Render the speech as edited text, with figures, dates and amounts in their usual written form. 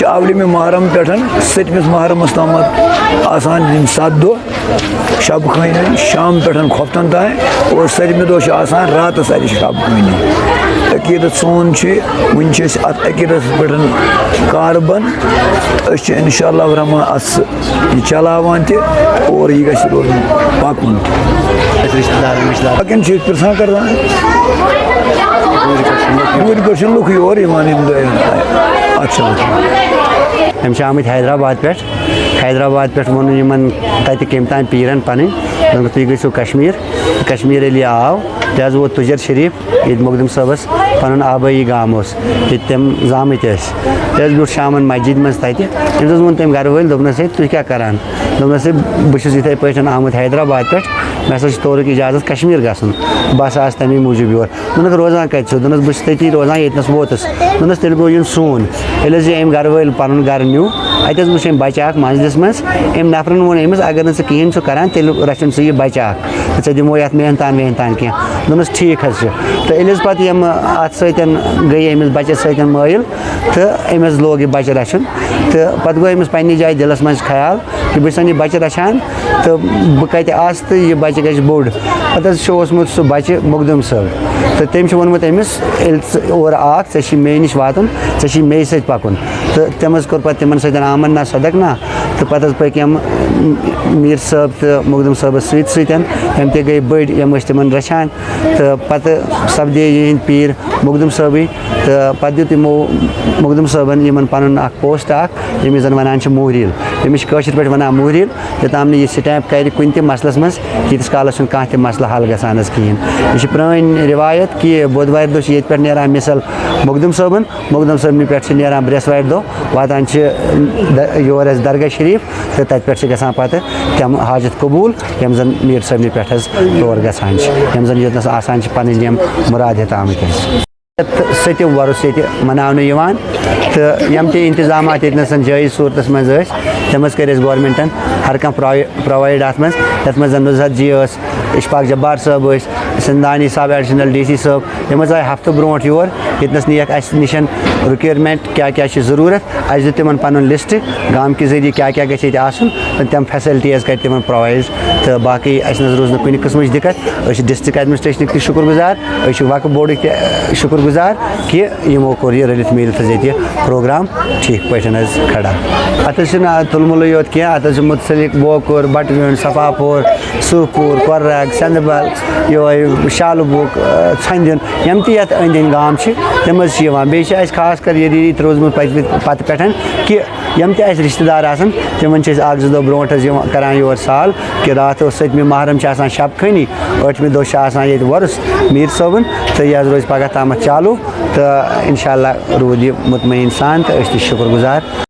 आवली में मुहर्रम पे 7 मुहर्रम तम आसान 7 दो शब खानी शाम पे खोफ्तन तान और 7 दो आसान रात सारी शब खानी अकीदत सोन वन अकीदत पे कारबन इंशाअल्लाह रहमान अस चलावान ते और यह गो पकुन पकन प्रसान कर दूर पे लुक योर अच्छा हम आमत हैदराबाद पे वोन तत कम तान पीरन पन तुम गो कश्मीर ये आव तह वोत तुजर शरीफ ईद मुकदम सबस पन आबाई गाम तम जामत तह ब्यूट शाम मस्जिद मज तम वोन तम घर वाल दोपनस तुम क्या करान दोपनस बहुत इथे पे आमुत हैदराबाद पे मे हसा तौर इजाजत कश्मीर गसन बस आज तमी मूजूब योर दोनक रोजान कत दोनस बहुत तती रोजान येतनस वोतस दोनस तेल गो सोन ये अम घर वाल पन घर न्यू अत वो बच्चा मंजिलस मज अम नफरन वोन अमिस अगर कहें करान तेल रचन यह बच्चा चे दिमो ये मेहनतान वेहनतान कह दोनस ठीक तो ये पे अत सई अमिस बच्चे सत मायल तो अमिस लोग यह बच्चे रचन तो पे गो अमिस पन्ने जाए दिलस मज ख्याल कि बस यह बच्चे रचान तो बह कत आस तो यह बच्चे गज बोड़ पे ओसमुत सह बच्चे मुकदम सब तो तम वोनमुत अमिस और आख ऐ मे नश वातन ऐ मे सत पकुन तो तम कोर पे तिमन सत आमन ना सदक ना तो पे पकम मीर साहब तो मुकदम साहब सम गई बड़ यम तिमन रचान तो पे सपदे यह पीर मुकदम साहब तो पे दित मुकदम साहबन इन पन पोस्ट यमिस जन वन मुहरील यमिस कशर पे वन मुहरील योताम यह स्टैम्प कर कुन त मसलस मज तीस कालस कह मसला हल गसान कहें यह पुरान रिवायत कि बुधवार दो ये पे नीरान मिसल मुकदम साहबन पे नीरान बृहस्पति दो वातान योर दरगाह शरीफ तो तत पे गसान पे तम हाजत कबूल यम जन मीर साहबन पे तौर गसान यम जन योतनस आसान पन यम मुराद हेत आमत 7 वरुस ये मनाने तो यम त इंतजाम ये जायज़ सूरत मज तम कर गवर्नमेंटन हर कह प्रोवाइड अत मज नुजहत जी इशफाक जब्बार साहब सिंधानी साहब एडिशनल DC साहब यम आए हफ्त ब्रो योर यतनस नियक अस निश रिक्वायरमेंट क्या ज़रूरत अस दित तिमन पन लिस्ट गाम के जरिए क्या गई आसन तम फैसिलिटीज कर तिमन प्रोवाइड तो बाकी अस रोज न कुछ किस्म दिक्कत डिस्ट्रिक्ट एडमिनिस्ट्रेशन के शुक्र गुजार वक्फ बोर्ड के शुक्र गुजार कि यमो कोर यह रलित मिलत ये प्रोग्राम ठीक पे खड़ा अत तुलमुल योत कह अत मुतसलिक बोकुर बटविन सफापुर सूपुर कर्रग संदबल यो शालबुक छंदिन यम त ये अंदन गाम तम बे खास कर ये रीत रोजमुत पत पे कि यम त रिश्तेदार आसन तिमन 1-2 दो ब्रो करान योर साल कि रात 7 मुहर्रम शब खनी 8 दो ये वरुस मीर साहबन तो यह रोज पगह तम चालू तो इंशाअल्लाह रूद यह मुतमईन सान तो शुक्र गुजार